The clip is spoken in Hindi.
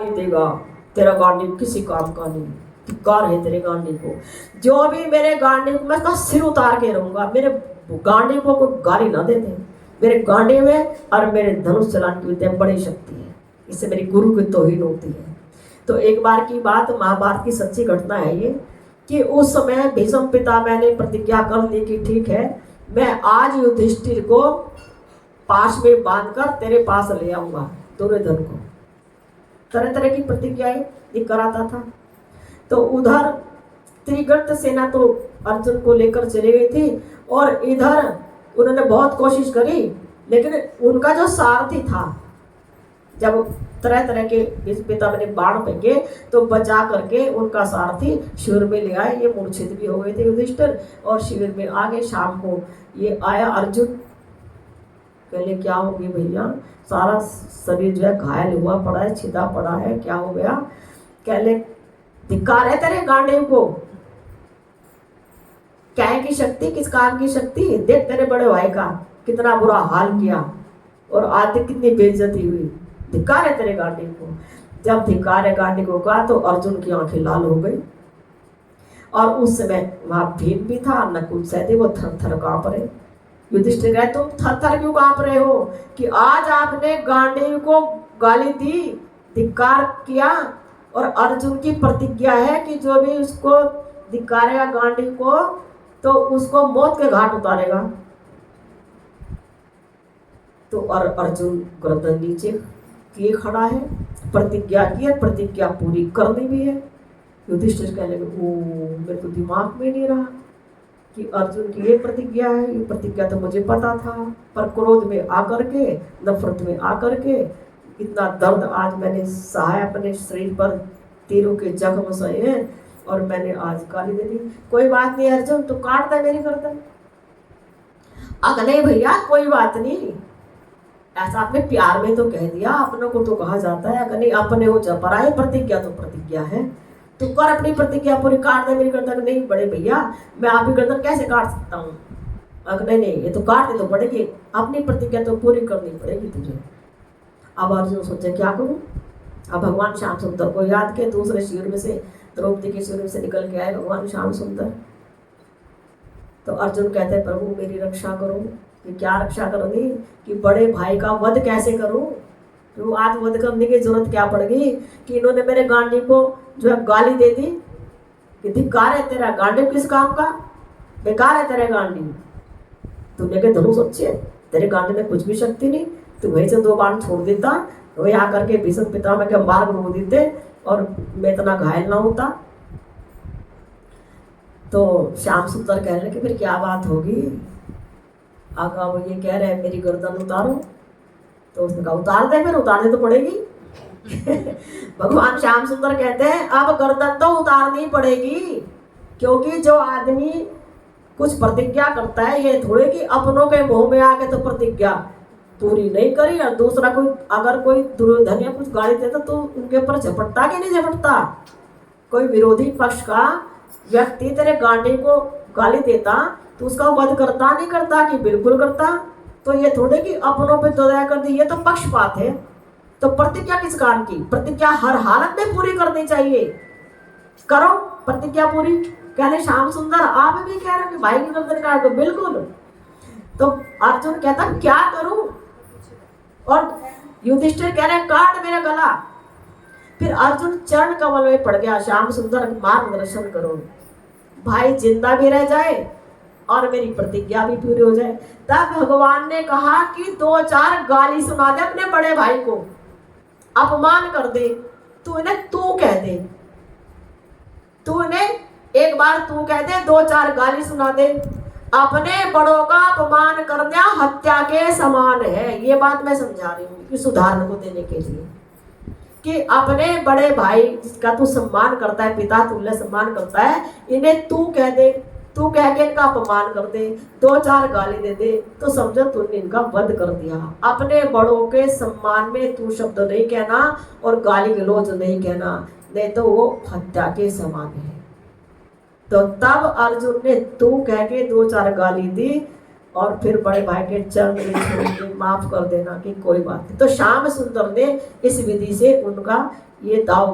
नहीं देगा, तेरा गांडीव किसी काम का नहीं, धिक्कार है तेरे गांडीव को। जो भी मेरे गांडीव को, मैं उसका सिर उतार के रहूंगा, मेरे गांडीव को कोई गाली ना दे दे। मेरे गांडीव में और मेरे धनुष चलाने की विद्या बड़ी शक्ति है, इससे मेरी गुरु की तौहीन होती है। तो एक बार की बात, महाभारत की सच्ची घटना है ये, कि उस समय भीष्म पितामह ने प्रतिज्ञा कर ली कि ठीक है, मैं आज युधिष्ठिर को पास में बांधकर तेरे पास ले आऊंगा, दुर्योधन को। तरह तरह की प्रतिज्ञाएं ये कराता था। तो उधर त्रिगर्त सेना तो अर्जुन को लेकर चले गई थी, और इधर उन्होंने बहुत कोशिश करी, लेकिन उनका जो सारथी था, जब तरह तरह के पिता ने बाण फेंके तो बचा करके उनका सारथी शिविर में ले आए। ये मूर्छित भी हो गए थे युधिष्ठिर, और शिविर में आगे शाम को ये आया अर्जुन। पहले क्या हो गया भैया, सारा शरीर जो है घायल हुआ पड़ा है, छिदा पड़ा है, क्या हो गया? कहले धिक्कार है तेरे गांडीव को, क्या की शक्ति, किस काम की शक्ति? देख तेरे बड़े भाई का कितना बुरा हाल किया, और आज कितनी बेइज्जती हुई, धिक्कार है तेरे गांडीव को। जब धिक्कार है गांडीव को कहा तो अर्जुन की आंखें लाल हो गई, और उस समय वहां भीम भी था, नकुल सहदेव, वो थर थर कांप रहे। युधिष्ठिर गए, तुम थर थर क्यों कांप रहे हो कि आज आपने गांडीव को गाली दी, धिक्कार किया, और अर्जुन की प्रतिज्ञा है कि जो भी उसको धिक्कारेगा गांडीव को तो उसको मौत के घाट उतारेगा। तो और अर्जुन गर्दन नीचे किए खड़ा है, प्रतिज्ञा की है, प्रतिज्ञा पूरी करनी भी है। युधिष्ठिर कहने लगे, ओ मेरे तो दिमाग में नहीं रहा कि अर्जुन की ये प्रतिज्ञा है, ये प्रतिज्ञा तो मुझे पता था, पर क्रोध में आकर के, नफरत में आकर के इतना दर्द आज मैंने सहा, अपने शरीर पर तीरों के जख्म सहे हैं, और मैंने आज गाली दे दी। कोई बात नहीं अर्जुन, तू काट दे मेरी गर्दन। अगर नहीं भैया कोई बात नहीं, ऐसा आपने प्यार में तो कह दिया, अपनों को तो कहा जाता है, अगर नहीं अपने हो जा पराए, प्रतिज्ञा तो प्रतिज्ञा है, तू कर अपनी प्रतिज्ञा पूरी, काट दे मेरी गर्दन। नहीं बड़े भैया, मैं आपकी गर्दन कैसे काट सकता हूँ? अगर नहीं नहीं, ये तो काटनी तो पड़ेगी, अपनी प्रतिज्ञा तो पूरी करनी पड़ेगी तुझे। अब अर्जुन सोचे क्या करूं? अब भगवान श्याम सुंदर को याद के, दूसरे शिविर में से, द्रौपदी के शिविर से निकल के आए भगवान श्याम सुंदर। तो अर्जुन कहते हैं, प्रभु मेरी रक्षा करो। कि क्या रक्षा करोगी? कि बड़े भाई का वध कैसे करूं? तो आज वध करने की जरूरत क्या पड़ गई कि इन्होंने मेरे गांडीव को जो है गाली दे दी कि धिक्कार है तेरा गांडीव किस काम का, बेकार है तेरे गांडीव, तूने के धनुष अच्छे, तेरे गांडीव में कुछ भी शक्ति नहीं, तू वहीं से 2 बाण छोड़ देता, वही आकर के भीष्म पितामह के मार्ग रोक देते और मैं इतना घायल ना होता। तो श्याम सुंदर कह रहे कि फिर क्या बात होगी? आका वो ये कह रहे हैं मेरी गर्दन उतारो, तो उसने कहा उतार दे, फिर उतारने तो पड़ेगी। भगवान श्याम सुंदर कहते हैं अब गर्दन तो उतारनी पड़ेगी, क्योंकि जो आदमी कुछ प्रतिज्ञा करता है ये थोड़े कि अपनों के मुंह में आके तो प्रतिज्ञा पूरी नहीं करी, और दूसरा कोई अगर कोई दुर्योधन या कुछ गाली देता तो उनके ऊपर झपटता कि नहीं झपटता? कोई विरोधी पक्ष का व्यक्ति तेरे गांडी को गाली देता तो उसका वध करता नहीं करता? कि बिल्कुल करता। तो ये थोड़े कि अपनों पे दया कर दी, ये तो पक्षपात है। तो प्रतिज्ञा किस काम की? प्रतिज्ञा हर हालत में पूरी करनी चाहिए, करो प्रतिज्ञा पूरी। कहने श्याम सुंदर आप भी कह रहे हो कि भाई की गर्दन काट दो, बिल्कुल। तो अर्जुन कहता क्या करूं, और युधिष्ठिर कह रहे काट मेरा गला। फिर अर्जुन चरण कमल में पड़ गया, श्याम सुंदर मार्गदर्शन करो, भाई जिंदा भी रह जाए और मेरी प्रतिज्ञा भी पूरी हो जाए। तब भगवान ने कहा कि 2-4 गाली सुना दे अपने बड़े भाई को, अपमान कर दे, तू इन्हें तू कह दे, तू इन्हें एक बार तू कह दे, 2-4 गाली सुना दे। अपने बड़ों का अपमान करना हत्या के समान है। ये बात मैं समझा रही हूँ कि सुधारने को देने के लिए, कि अपने बड़े भाई जिसका तू सम्मान करता है, पिता तुल्य सम्मान करता है, इन्हें तू कह दे, तू कह के इनका अपमान कर दे, 2-4 गाली दे दे, तो समझो तूने इनका वध कर दिया। अपने बड़ों के सम्मान में तू शब्द नहीं कहना और गाली गलौज नहीं कहना, नहीं तो वो हत्या के समान है। तो तब अर्जुन ने तू कह के 2-4 गाली दी, और फिर बड़े भाई के चरण में छोड़ के माफ कर देना कि कोई बात नहीं। तो श्याम सुंदर ने इस विधि से उनका ये दाव